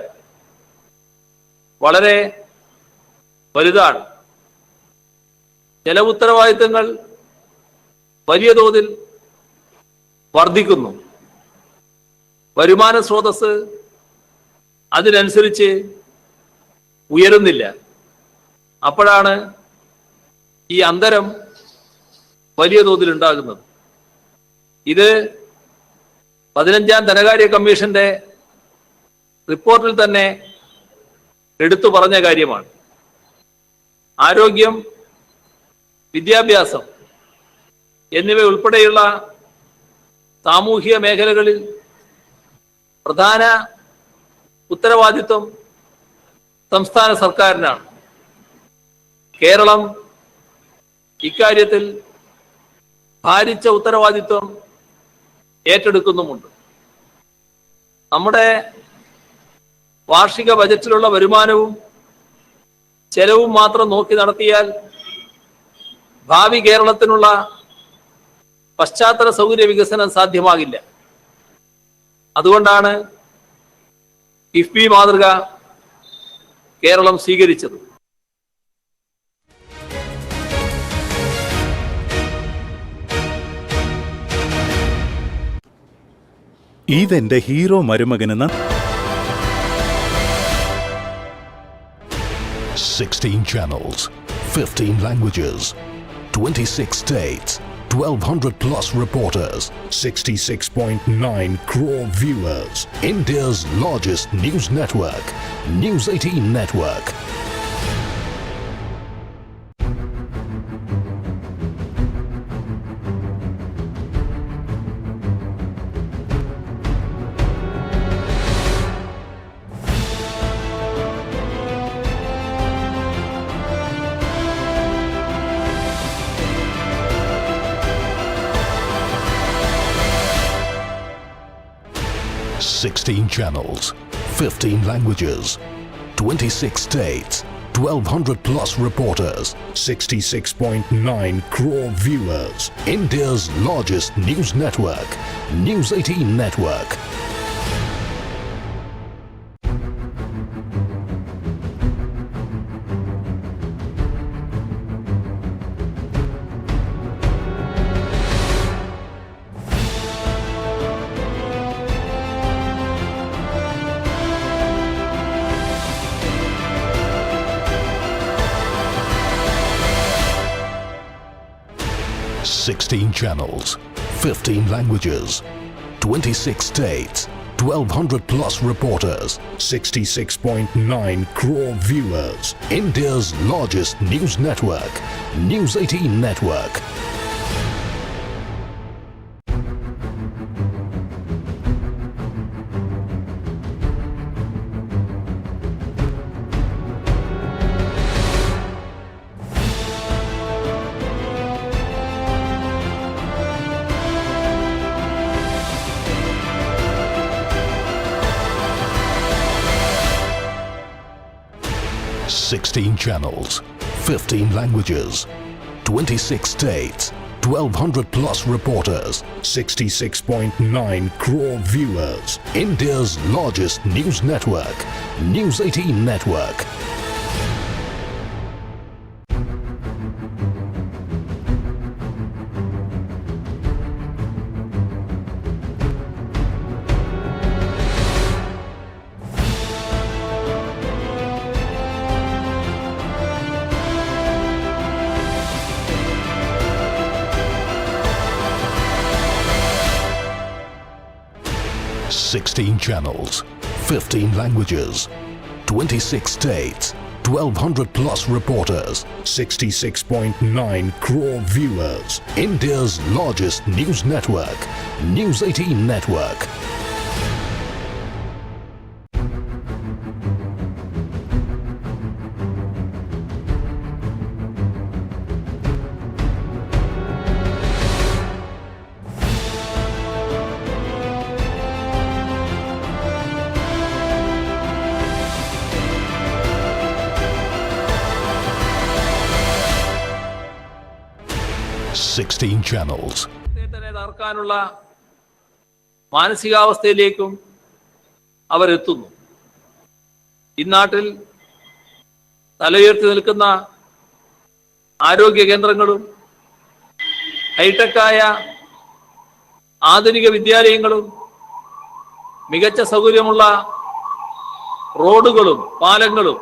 വളരെ വലുതാണ്. ചെലവ് ഉത്തരവാദിത്തങ്ങൾ വലിയ തോതിൽ വർദ്ധിക്കുന്നു, വരുമാന സ്രോതസ് അതിനനുസരിച്ച് ഉയരുന്നില്ല. അപ്പോഴാണ് ഈ അന്തരം വലിയ തോതിൽ ഉണ്ടാകുന്നത്. ഇത് 15ാം ധനകാര്യ കമ്മീഷന്റെ റിപ്പോർട്ടിൽ തന്നെ എടുത്തു പറഞ്ഞ കാര്യമാണ്. ആരോഗ്യം, വിദ്യാഭ്യാസം എന്നിവ ഉൾപ്പെടെയുള്ള സാമൂഹിക മേഖലകളിൽ പ്രധാന ഉത്തരവാദിത്വം സംസ്ഥാന സർക്കാരിനാണ്. കേരളം ഇക്കാര്യത്തിൽ ഭാരിച്ച ഉത്തരവാദിത്വം ഏറ്റെടുക്കുന്നുമുണ്ട്. നമ്മുടെ വാർഷിക ബജറ്റിലുള്ള വരുമാനവും ചെലവും മാത്രം നോക്കി നടത്തിയാൽ ഭാവി കേരളത്തിനുള്ള പശ്ചാത്തല സൗകര്യ വികസനം സാധ്യമാകില്ല. അതുകൊണ്ടാണ് കിഫ്ബി മാതൃക കേരളം സ്വീകരിച്ചത്. ഇതെന്റെ hero മരുമകനെന്ന 16 channels, 15 languages, 26 states, 1200 plus reporters, 66.9 crore viewers. India's largest news network, News 18 Network. Sixteen channels, 15 languages, 26 states, 1200 plus reporters, 66.9 crore viewers. India's largest news network, News 18 Network. Sixteen channels, 15 languages, 26 states, 1200 plus reporters, 66.9 crore viewers. India's largest news network, News 18 Network. 16 channels, 15 languages, 26 states, 1200 plus reporters, 66.9 crore viewers. India's largest news network, News 18 Network. Sixteen channels, 15 languages, 26 states, 1200 plus reporters, 66.9 crore viewers. India's largest news network, News 18 Network. Sixteen channels. തകർക്കാനുള്ള മാനസികാവസ്ഥയിലേക്കും അവരെത്തുന്നു. ഇന്നാട്ടിൽ തലയുയർത്തി നിൽക്കുന്ന ആരോഗ്യ കേന്ദ്രങ്ങളും ഹൈടെക്കായ ആധുനിക വിദ്യാലയങ്ങളും മികച്ച സൗകര്യമുള്ള റോഡുകളും പാലങ്ങളും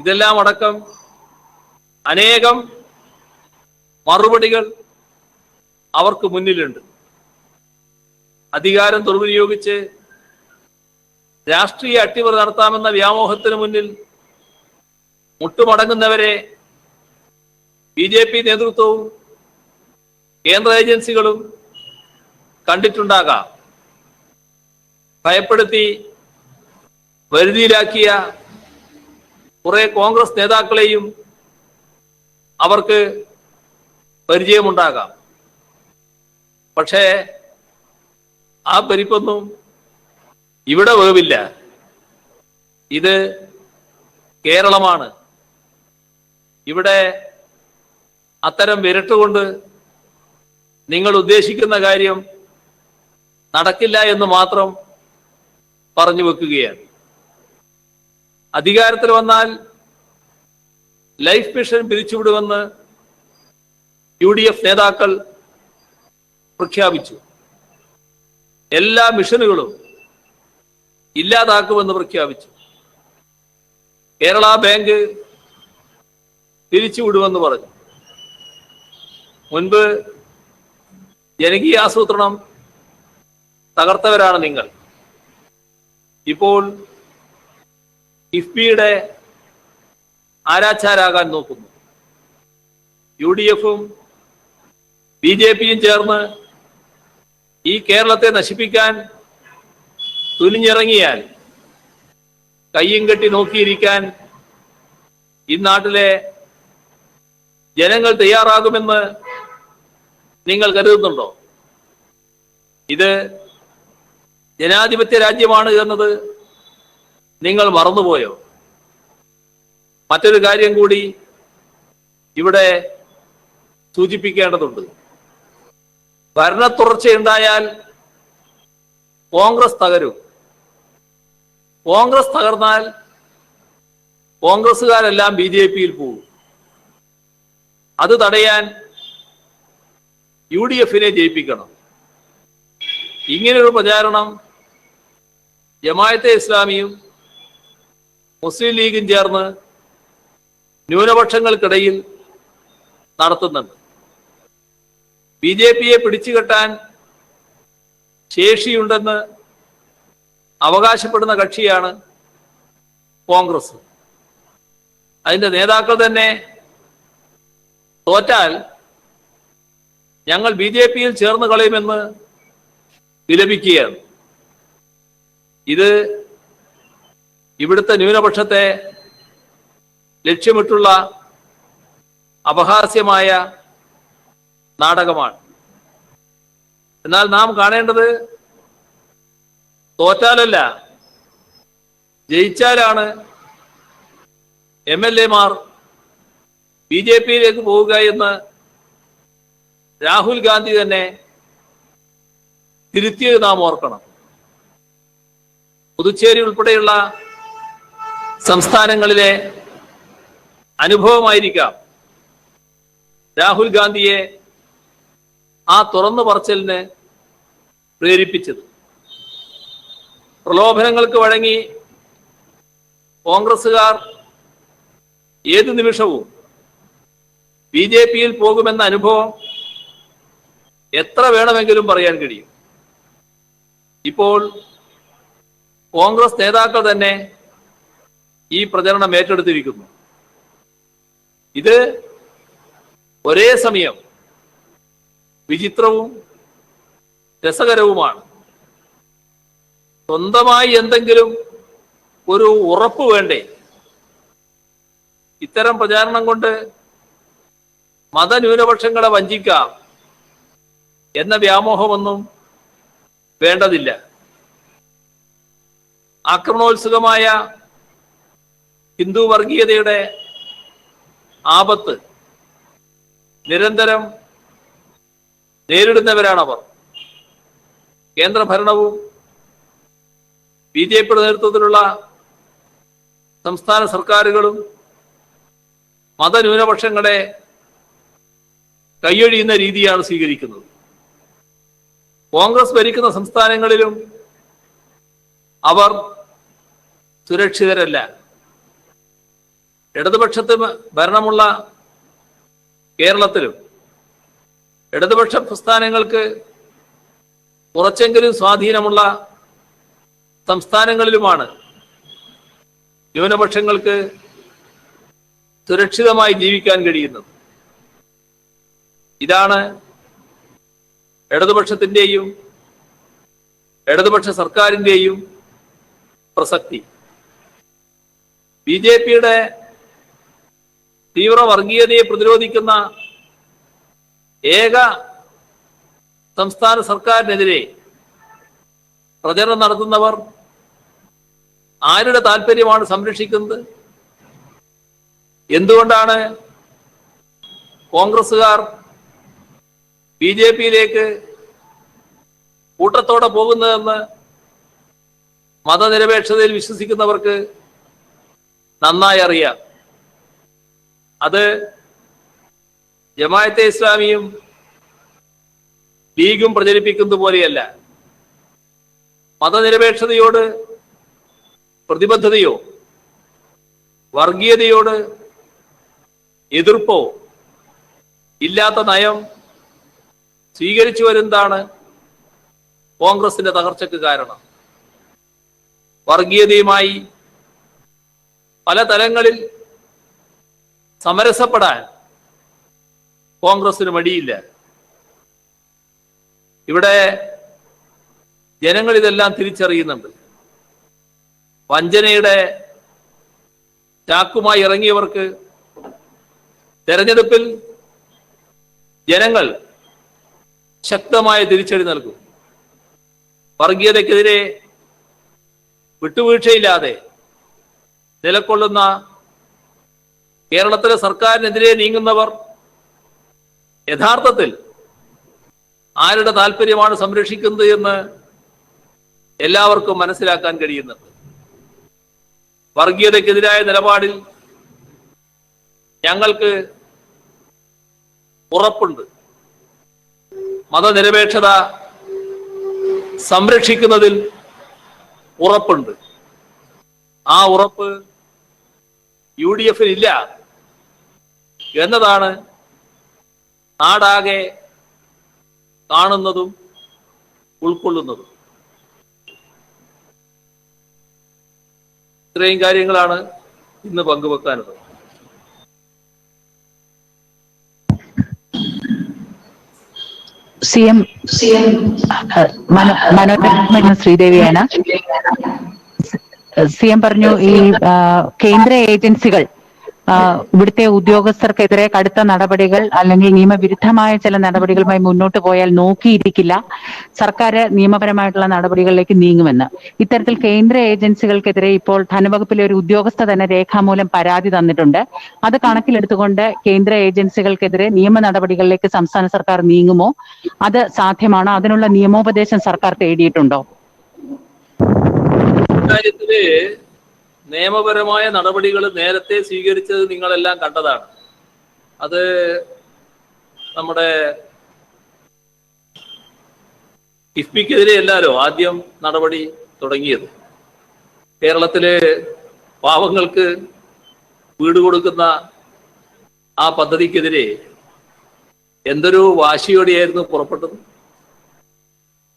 ഇതെല്ലാം അടക്കം അനേകം മറുപടികൾ അവർക്ക് മുന്നിലുണ്ട്. അധികാരം ദുർവിനിയോഗിച്ച് രാഷ്ട്രീയ അട്ടിമറി നടത്താമെന്ന വ്യാമോഹത്തിന് മുന്നിൽ മുട്ടുമടങ്ങുന്നവരെ ബി.ജെ.പി. നേതൃത്വവും കേന്ദ്ര ഏജൻസികളും കണ്ടിട്ടുണ്ടാകാം. ഭയപ്പെടുത്തി വരുതിയിലാക്കിയ കുറെ കോൺഗ്രസ് നേതാക്കളെയും അവർക്ക് പരിചയമുണ്ടാകാം. പക്ഷേ ആ പരിപ്പൊന്നും ഇവിടെ വേവില്ല. ഇത് കേരളമാണ്. ഇവിടെ അത്തരം വിരട്ടുകൊണ്ട് നിങ്ങൾ ഉദ്ദേശിക്കുന്ന കാര്യം നടക്കില്ല എന്ന് മാത്രം പറഞ്ഞു വെക്കുകയാണ്. അധികാരത്തിൽ വന്നാൽ ലൈഫ് മിഷൻ പിരിച്ചുവിടുമെന്ന് UDF നേതാക്കൾ പ്രഖ്യാപിച്ചു. എല്ലാ മിഷനുകളും ഇല്ലാതാക്കുമെന്ന് പ്രഖ്യാപിച്ചു. കേരള ബാങ്ക് പിരിച്ചുവിടുമെന്ന് പറഞ്ഞു. മുൻപ് ജനകീയ ആസൂത്രണം തകർത്തവരാണ് നിങ്ങൾ. ഇപ്പോൾ കിഫ്ബിയുടെ ആരാച്ചാരാകാൻ നോക്കുന്നു. UDF-ഉം ബി.ജെ.പിയും ചേർന്ന് ഈ കേരളത്തെ നശിപ്പിക്കാൻ തുനിഞ്ഞിറങ്ങിയാൽ കയ്യും കെട്ടി നോക്കിയിരിക്കാൻ ഈ നാട്ടിലെ ജനങ്ങൾ തയ്യാറാകുമെന്ന് നിങ്ങൾ കരുതുന്നുണ്ടോ? ഇത് ജനാധിപത്യ രാജ്യമാണ് എന്നത് നിങ്ങൾ മറന്നുപോയോ? മറ്റൊരു കാര്യം കൂടി ഇവിടെ സൂചിപ്പിക്കേണ്ടതുണ്ട്. ഭരണ തുടർച്ചയുണ്ടായാൽ കോൺഗ്രസ് തകരും. കോൺഗ്രസ് തകർന്നാൽ കോൺഗ്രസുകാരെല്ലാം ബി.ജെ.പിയിൽ പോകും. അത് തടയാൻ UDF-നെ ജയിപ്പിക്കണം. ഇങ്ങനൊരു പ്രചാരണം ജമാഅത്തെ ഇസ്ലാമിയും മുസ്ലിം ലീഗും ചേർന്ന് ന്യൂനപക്ഷങ്ങൾക്കിടയിൽ നടത്തുന്നുണ്ട്. ബി.ജെ.പിയെ പിടിച്ചുകെട്ടാൻ ശേഷിയുണ്ടെന്ന് അവകാശപ്പെടുന്ന കക്ഷിയാണ് കോൺഗ്രസ്. അതിന്റെ നേതാക്കൾ തന്നെ തോറ്റാൽ ഞങ്ങൾ ബി.ജെ.പിയിൽ ചേർന്ന് കളയുമെന്ന് വിലപിക്കുകയാണ്. ഇത് ഇവിടുത്തെ ന്യൂനപക്ഷത്തെ ലക്ഷ്യമിട്ടുള്ള അപഹാസ്യമായ നാടകമാണ്. എന്നാൽ നാം കാണേണ്ടത് തോറ്റാലല്ല, ജയിച്ചാലാണ് MLA-മാർ BJP-യിലേക്ക് പോവുക എന്ന് രാഹുൽ ഗാന്ധി തന്നെ തിരുത്തിയത് നാം ഓർക്കണം. പുതുച്ചേരി ഉൾപ്പെടെയുള്ള സംസ്ഥാനങ്ങളിലെ അനുഭവമായിരിക്കാം രാഹുൽ ഗാന്ധിയെ ആ തുറന്നു പറച്ചിലിന് പ്രേരിപ്പിച്ചത്. പ്രലോഭനങ്ങൾക്ക് വഴങ്ങി കോൺഗ്രസുകാർ ഏതു നിമിഷവും BJP-യിൽ പോകുമെന്ന അനുഭവം എത്ര വേണമെങ്കിലും പറയാൻ കഴിയും. ഇപ്പോൾ കോൺഗ്രസ് നേതാക്കൾ തന്നെ ഈ പ്രചരണം ഏറ്റെടുത്തിരിക്കുന്നു. ഇത് ഒരേ സമയം വിചിത്രവും രസകരവുമാണ്. സ്വന്തമായി എന്തെങ്കിലും ഒരു ഉറപ്പ് വേണ്ടേ? ഇത്തരം പ്രചാരണം കൊണ്ട് മതന്യൂനപക്ഷങ്ങളെ വഞ്ചിക്കാം എന്ന വ്യാമോഹമൊന്നും വേണ്ടതില്ല. ആക്രമണോത്സുകമായ ഹിന്ദു വർഗീയതയുടെ ആപത്ത് നിരന്തരം നേരിടുന്നവരാണവർ. കേന്ദ്രഭരണവും BJP-യുടെ നേതൃത്വത്തിലുള്ള സംസ്ഥാന സർക്കാരുകളും മതന്യൂനപക്ഷങ്ങളെ കൈയൊഴിയുന്ന രീതിയാണ് സ്വീകരിക്കുന്നത്. കോൺഗ്രസ് ഭരിക്കുന്ന സംസ്ഥാനങ്ങളിലും അവർ സുരക്ഷിതരല്ല. ഇടതുപക്ഷത്ത് ഭരണമുള്ള കേരളത്തിലും ഇടതുപക്ഷ പ്രസ്ഥാനങ്ങൾക്ക് കുറച്ചെങ്കിലും സ്വാധീനമുള്ള സംസ്ഥാനങ്ങളിലുമാണ് ന്യൂനപക്ഷങ്ങൾക്ക് സുരക്ഷിതമായി ജീവിക്കാൻ കഴിയുന്നത്. ഇതാണ് ഇടതുപക്ഷത്തിന്റെയും ഇടതുപക്ഷ സർക്കാരിന്റെയും പ്രസക്തി. BJP-യുടെ തീവ്ര വർഗീയതയെ പ്രതിരോധിക്കുന്ന ഏക സംസ്ഥാന സർക്കാരിനെതിരെ പ്രചരണം നടത്തുന്നവർ ആരുടെ താല്പര്യമാണ് സംരക്ഷിക്കുന്നത്? എന്തുകൊണ്ടാണ് കോൺഗ്രസുകാർ BJP-യിലേക്ക് കൂട്ടത്തോടെ പോകുന്നതെന്ന് മതനിരപേക്ഷതയിൽ വിശ്വസിക്കുന്നവർക്ക് നന്നായി അറിയാം. അത് ജമാഅത്തെ ഇസ്ലാമിയും ലീഗും പ്രചരിപ്പിക്കുന്നത് പോലെയല്ല. മതനിരപേക്ഷതയോട് പ്രതിബദ്ധതയോ വർഗീയതയോട് എതിർപ്പോ ഇല്ലാത്ത നയം സ്വീകരിച്ചു വരുന്നതാണ് കോൺഗ്രസിന്റെ തകർച്ചയ്ക്ക് കാരണം. വർഗീയതയുമായി പല തലങ്ങളിൽ സമരസപ്പെടാൻ കോൺഗ്രസിന് മടിയില്ല. ഇവിടെ ജനങ്ങൾ ഇതെല്ലാം തിരിച്ചറിയുന്നുണ്ട്. വഞ്ചനയുടെ ചാക്കുമായി ഇറങ്ങിയവർക്ക് തെരഞ്ഞെടുപ്പിൽ ജനങ്ങൾ ശക്തമായ തിരിച്ചടി നൽകും. വർഗീയതയ്ക്കെതിരെ വിട്ടുവീഴ്ചയില്ലാതെ നിലകൊള്ളുന്ന കേരളത്തിലെ സർക്കാരിനെതിരെ നീങ്ങുന്നവർ യഥാർത്ഥത്തിൽ ആരുടെ താല്പര്യമാണ് സംരക്ഷിക്കുന്നത് എന്ന് എല്ലാവർക്കും മനസ്സിലാക്കാൻ കഴിയുന്നുണ്ട്. വർഗീയതയ്ക്കെതിരായ നിലപാടിൽ ഞങ്ങൾക്ക് ഉറപ്പുണ്ട്. മതനിരപേക്ഷത സംരക്ഷിക്കുന്നതിൽ ഉറപ്പുണ്ട്. ആ ഉറപ്പ് UDF-ന് ഇല്ല എന്നതാണ് നാടാകെ കാണുന്നതും ഉൾക്കൊള്ളുന്നതും. ഇത്രയും കാര്യങ്ങളാണ് ഇന്ന് പങ്കുവെക്കാനുള്ളത്. മനോരമ ശ്രീദേവിയാണ്. CM പറഞ്ഞു, ഈ കേന്ദ്ര ഏജൻസികൾ ഇവിടുത്തെ ഉദ്യോഗസ്ഥർക്കെതിരെ കടുത്ത നടപടികൾ അല്ലെങ്കിൽ നിയമവിരുദ്ധമായ ചില നടപടികളുമായി മുന്നോട്ട് പോയാൽ നോക്കിയിരിക്കില്ല, സർക്കാർ നിയമപരമായിട്ടുള്ള നടപടികളിലേക്ക് നീങ്ങുമെന്ന്. ഇത്തരത്തിൽ കേന്ദ്ര ഏജൻസികൾക്കെതിരെ ഇപ്പോൾ ധനവകുപ്പിലെ ഒരു ഉദ്യോഗസ്ഥ തന്നെ രേഖാമൂലം പരാതി തന്നിട്ടുണ്ട്. അത് കണക്കിലെടുത്തുകൊണ്ട് കേന്ദ്ര ഏജൻസികൾക്കെതിരെ നിയമ നടപടികളിലേക്ക് സംസ്ഥാന സർക്കാർ നീങ്ങുമോ? അത് സാധ്യമാണോ? അതിനുള്ള നിയമോപദേശം സർക്കാർ തേടിയിട്ടുണ്ടോ? ഇക്കാര്യത്തില് നിയമപരമായ നടപടികൾ നേരത്തെ സ്വീകരിച്ചത് നിങ്ങളെല്ലാം കണ്ടതാണ്. അത് നമ്മുടെ കിഫ്ബിക്കെതിരെ അല്ലല്ലോ ആദ്യം നടപടി തുടങ്ങിയത്. കേരളത്തിലെ പാവങ്ങൾക്ക് വീട് കൊടുക്കുന്ന ആ പദ്ധതിക്കെതിരെ എന്തൊരു വാശിയോടെയായിരുന്നു പുറപ്പെട്ടത്.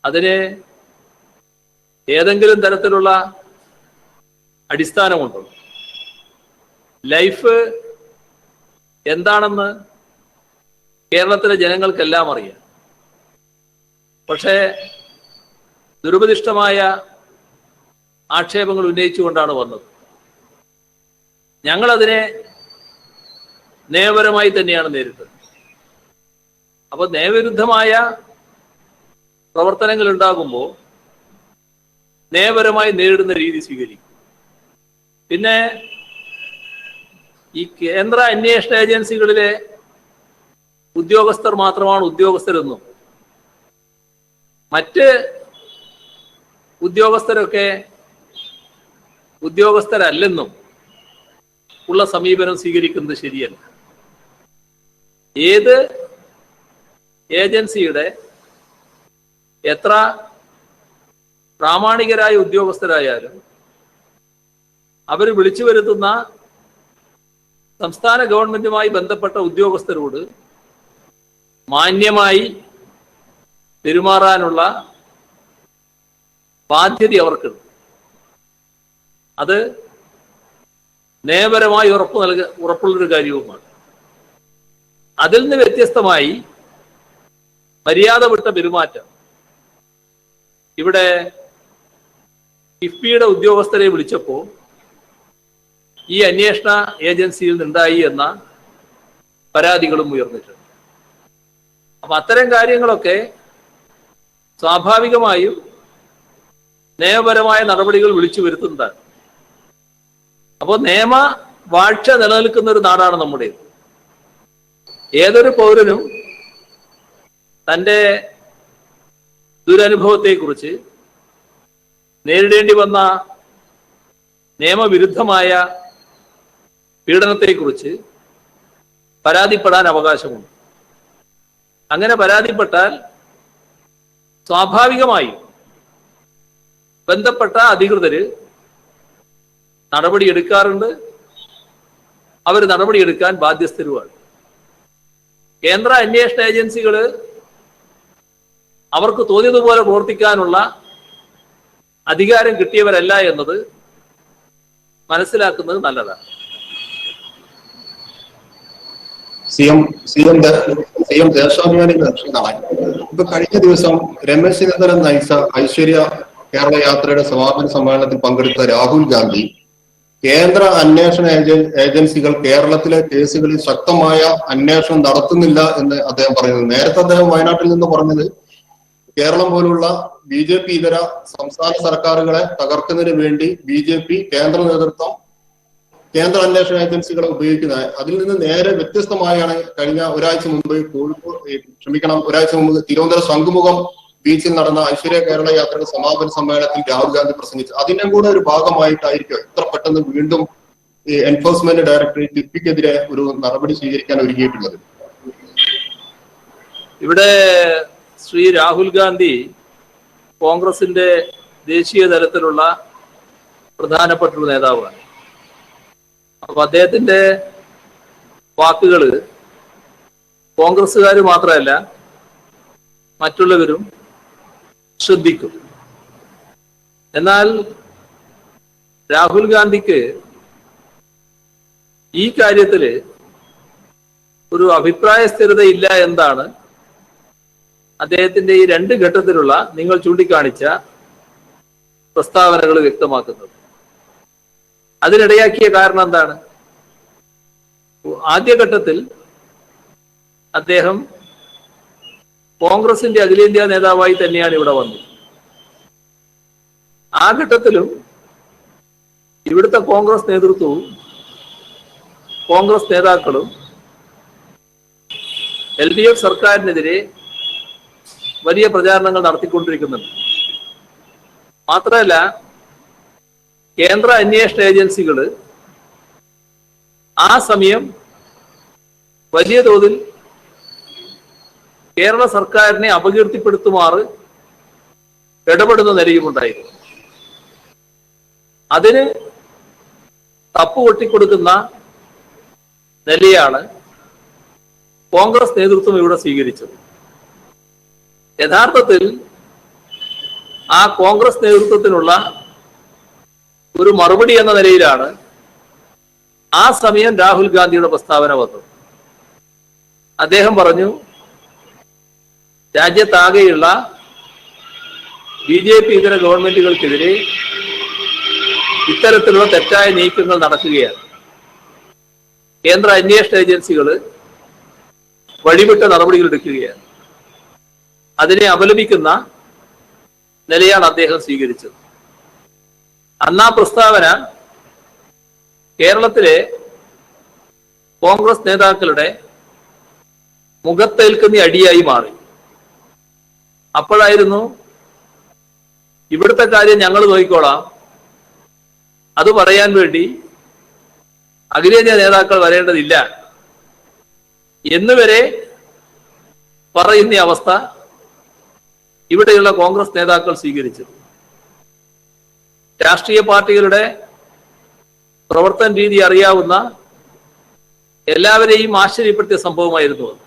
അതിന് ഏതെങ്കിലും തരത്തിലുള്ള അടിസ്ഥാനമുണ്ടോ? ലൈഫ് എന്താണെന്ന് കേരളത്തിലെ ജനങ്ങൾക്കെല്ലാം അറിയാം. പക്ഷേ ദുരുപദിഷ്ടമായ ആക്ഷേപങ്ങൾ ഉന്നയിച്ചുകൊണ്ടാണ് വന്നത്. ഞങ്ങളതിനെ നിയമപരമായി തന്നെയാണ് നേരിട്ടത്. അപ്പോൾ നിയമവിരുദ്ധമായ പ്രവർത്തനങ്ങൾ ഉണ്ടാകുമ്പോൾ നിയമപരമായി നേരിടുന്ന രീതി സ്വീകരിക്കും. പിന്നെ ഈ കേന്ദ്ര അന്വേഷണ ഏജൻസികളിലെ ഉദ്യോഗസ്ഥർ മാത്രമാണ് ഉദ്യോഗസ്ഥരെന്നും മറ്റ് ഉദ്യോഗസ്ഥരൊക്കെ ഉദ്യോഗസ്ഥരല്ലെന്നും ഉള്ള സമീപനം സ്വീകരിക്കുന്നത് ശരിയല്ല. ഏത് ഏജൻസിയുടെ എത്ര പ്രാമാണികരായ ഉദ്യോഗസ്ഥരായാലും അവർ വിളിച്ചു വരുത്തുന്ന സംസ്ഥാന ഗവൺമെന്റുമായി ബന്ധപ്പെട്ട ഉദ്യോഗസ്ഥരോട് മാന്യമായി പെരുമാറാനുള്ള ബാധ്യത അവർക്കുണ്ട്. അത് നിയമപരമായി ഉറപ്പുള്ളൊരു കാര്യവുമാണ്. അതിൽ നിന്ന് വ്യത്യസ്തമായി മര്യാദ വിട്ട പെരുമാറ്റം ഇവിടെ കിഫ്ബിയുടെ ഉദ്യോഗസ്ഥരെ വിളിച്ചപ്പോൾ ഈ അന്വേഷണ ഏജൻസിയിൽ നിന്നുണ്ടായി എന്ന പരാതികളും ഉയർന്നിട്ടുണ്ട്. അപ്പൊ അത്തരം കാര്യങ്ങളൊക്കെ സ്വാഭാവികമായും നിയമപരമായ നടപടികൾ വിളിച്ചു വരുത്തുന്നതാണ്. അപ്പോൾ നിയമ വാഴ്ച നിലനിൽക്കുന്ന ഒരു നാടാണ് നമ്മുടേത്. ഏതൊരു പൗരനും തൻ്റെ ദുരനുഭവത്തെക്കുറിച്ച്, നേരിടേണ്ടി വന്ന നിയമവിരുദ്ധമായ പീഡനത്തെക്കുറിച്ച് പരാതിപ്പെടാൻ അവകാശമുണ്ട്. അങ്ങനെ പരാതിപ്പെട്ടാൽ സ്വാഭാവികമായും ബന്ധപ്പെട്ട അധികൃതര് നടപടിയെടുക്കാറുണ്ട്. അവർ നടപടിയെടുക്കാൻ ബാധ്യസ്ഥരുമാണ്. കേന്ദ്ര അന്വേഷണ ഏജൻസികള് അവർക്ക് തോന്നിയതുപോലെ പ്രവർത്തിക്കാനുള്ള അധികാരം കിട്ടിയവരല്ല എന്നത് മനസ്സിലാക്കുന്നത് നല്ലതാണ്. സിഎം ദേശാഭിമാനി ഇപ്പൊ കഴിഞ്ഞ ദിവസം രമേശ് ചെന്നിത്തല നയിച്ച ഐശ്വര്യ കേരള യാത്രയുടെ സമാപന സമ്മേളനത്തിൽ പങ്കെടുത്ത രാഹുൽ ഗാന്ധി കേന്ദ്ര അന്വേഷണ ഏജൻസികൾ കേരളത്തിലെ കേസുകളിൽ ശക്തമായ അന്വേഷണം നടത്തുന്നില്ല എന്ന് അദ്ദേഹം പറയുന്നത്. നേരത്തെ അദ്ദേഹം വയനാട്ടിൽ നിന്ന് പറഞ്ഞത് കേരളം പോലുള്ള BJP ഇതര സംസ്ഥാന സർക്കാരുകളെ തകർക്കുന്നതിന് വേണ്ടി BJP കേന്ദ്ര നേതൃത്വം കേന്ദ്ര അന്വേഷണ ഏജൻസികളെ ഉപയോഗിക്കുന്നത്. അതിൽ നിന്ന് നേരെ വ്യത്യസ്തമായാണ് കഴിഞ്ഞ ഒരാഴ്ച മുമ്പ് തിരുവനന്തപുരം ശംഖുമുഖം ബീച്ചിൽ നടന്ന ഐശ്വര്യ കേരള യാത്രയുടെ സമാപന സമ്മേളനത്തിൽ രാഹുൽ ഗാന്ധി പ്രസംഗിച്ചു. അതിന്റെ കൂടെ ഒരു ഭാഗമായിട്ടായിരിക്കും ഇത്ര പെട്ടെന്ന് വീണ്ടും എൻഫോഴ്സ്മെന്റ് ഡയറക്ടറേറ്റ് കിഫ്ബിക്കെതിരെ ഒരു നടപടി സ്വീകരിക്കാൻ ഒരുങ്ങിയിട്ടുള്ളത്. ഇവിടെ ശ്രീ രാഹുൽ ഗാന്ധി കോൺഗ്രസിന്റെ ദേശീയ തലത്തിലുള്ള പ്രധാനപ്പെട്ട ഒരു നേതാവാണ്. അപ്പൊ അദ്ദേഹത്തിന്റെ വാക്കുകൾ കോൺഗ്രസ്സുകാർ മാത്രമല്ല മറ്റുള്ളവരും ശ്രദ്ധിക്കും. എന്നാൽ രാഹുൽ ഗാന്ധിക്ക് ഈ കാര്യത്തില് ഒരു അഭിപ്രായ സ്ഥിരത ഇല്ല എന്നാണ് അദ്ദേഹത്തിന്റെ ഈ രണ്ട് ഘട്ടത്തിലുള്ള നിങ്ങൾ ചൂണ്ടിക്കാണിച്ച പ്രസ്താവനകൾ വ്യക്തമാക്കുന്നത്. അതിനിടയാക്കിയ കാരണം എന്താണ്? ആദ്യഘട്ടത്തിൽ അദ്ദേഹം കോൺഗ്രസിന്റെ അഖിലേന്ത്യാ നേതാവായി തന്നെയാണ് ഇവിടെ വന്നത്. ആ ഘട്ടത്തിലും ഇവിടുത്തെ കോൺഗ്രസ് നേതൃത്വവും കോൺഗ്രസ് നേതാക്കളും LDF സർക്കാരിനെതിരെ വലിയ പ്രചാരണങ്ങൾ നടത്തിക്കൊണ്ടിരിക്കുന്നുണ്ട്. മാത്രമല്ല, കേന്ദ്ര അന്വേഷണ ഏജൻസികൾ ആ സമയം വലിയ തോതിൽ കേരള സർക്കാരിനെ അപകീർത്തിപ്പെടുത്തുമാറ് ഇടപെടുന്ന നിലയുമുണ്ടായിരുന്നു. അതിന് തപ്പ് കൊട്ടിക്കൊടുക്കുന്ന നിലയാണ് കോൺഗ്രസ് നേതൃത്വം ഇവിടെ സ്വീകരിച്ചത്. യഥാർത്ഥത്തിൽ ആ കോൺഗ്രസ് നേതൃത്വത്തിനുള്ള ഒരു മറുപടി എന്ന നിലയിലാണ് ആ സമയം രാഹുൽ ഗാന്ധിയുടെ പ്രസ്താവന വന്നത്. അദ്ദേഹം പറഞ്ഞു, രാജ്യത്താകെയുള്ള BJP ഇതര ഗവൺമെന്റുകൾക്കെതിരെ ഇത്തരത്തിലുള്ള തെറ്റായ നീക്കങ്ങൾ നടക്കുകയാണ്. കേന്ദ്ര അന്വേഷണ ഏജൻസികൾ വഴിവിട്ട നടപടികൾ എടുക്കുകയാണ്. അതിനെ അപലപിക്കുന്ന നിലയാണ് അദ്ദേഹം സ്വീകരിച്ചത്. അന്ന് ആ പ്രസ്താവന കേരളത്തിലെ കോൺഗ്രസ് നേതാക്കളുടെ മുഖത്തേൽക്കുന്ന അടിയായി മാറി. അപ്പോഴായിരുന്നു ഇവിടുത്തെ കാര്യം ഞങ്ങൾ നോക്കിക്കോളാം, അത് പറയാൻ വേണ്ടി അഖിലേന്ത്യാ നേതാക്കൾ വരേണ്ടതില്ല എന്നുവരെ പറയുന്ന അവസ്ഥ ഇവിടെയുള്ള കോൺഗ്രസ് നേതാക്കൾ സ്വീകരിച്ചത്. രാഷ്ട്രീയ പാർട്ടികളുടെ പ്രവർത്തന രീതി അറിയാവുന്ന എല്ലാവരെയും ആശ്ചര്യപ്പെടുത്തിയ സംഭവമായിരുന്നു അത്.